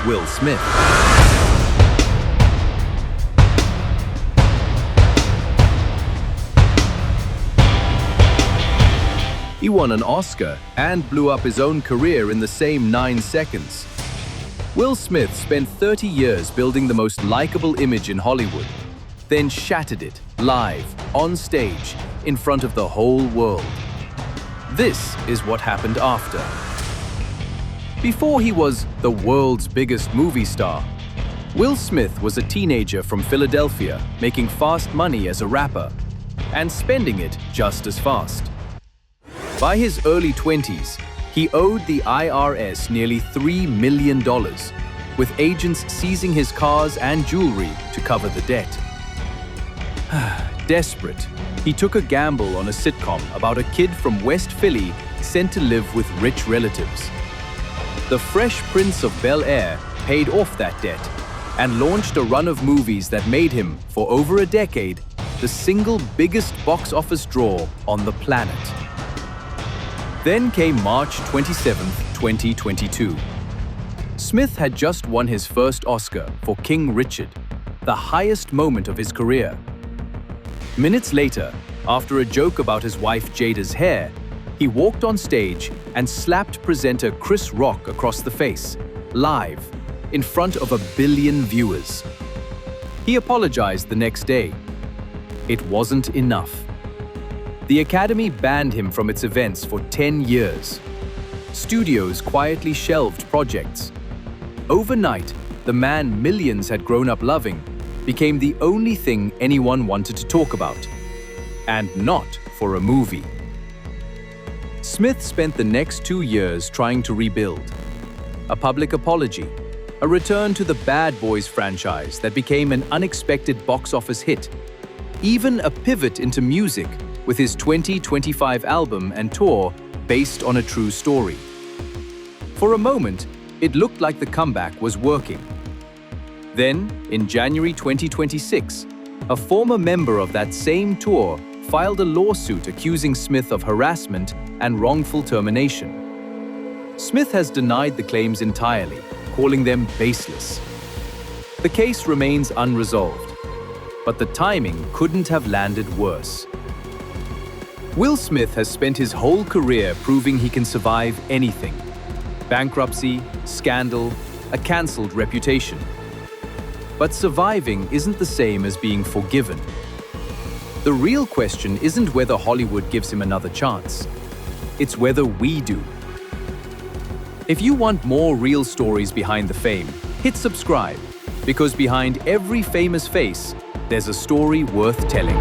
Will Smith. He won an Oscar and blew up his own career in the same 9 seconds. Will Smith spent 30 years building the most likable image in Hollywood, then shattered it live, on stage, in front of the whole world. This is what happened after. Before he was the world's biggest movie star, Will Smith was a teenager from Philadelphia making fast money as a rapper and spending it just as fast. By his early 20s, he owed the IRS nearly $3 million, with agents seizing his cars and jewelry to cover the debt. Desperate, he took a gamble on a sitcom about a kid from West Philly sent to live with rich relatives. The Fresh Prince of Bel-Air paid off that debt and launched a run of movies that made him, for over a decade, the single biggest box office draw on the planet. Then came March 27, 2022. Smith had just won his first Oscar for King Richard, the highest moment of his career. Minutes later, after a joke about his wife Jada's hair, he walked on stage and slapped presenter Chris Rock across the face, live, in front of 1 billion viewers. He apologized the next day. It wasn't enough. The Academy banned him from its events for 10 years. Studios quietly shelved projects. Overnight, the man millions had grown up loving became the only thing anyone wanted to talk about. And not for a movie. Smith spent the next 2 years trying to rebuild. A public apology, a return to the Bad Boys franchise that became an unexpected box office hit, even a pivot into music with his 2025 album and tour based on a true story. For a moment, it looked like the comeback was working. Then, in January 2026, a former member of that same tour filed a lawsuit accusing Smith of harassment and wrongful termination. Smith has denied the claims entirely, calling them baseless. The case remains unresolved, but the timing couldn't have landed worse. Will Smith has spent his whole career proving he can survive anything. Bankruptcy, scandal, a cancelled reputation. But surviving isn't the same as being forgiven. The real question isn't whether Hollywood gives him another chance. It's whether we do. If you want more real stories behind the fame, hit subscribe, because behind every famous face, there's a story worth telling.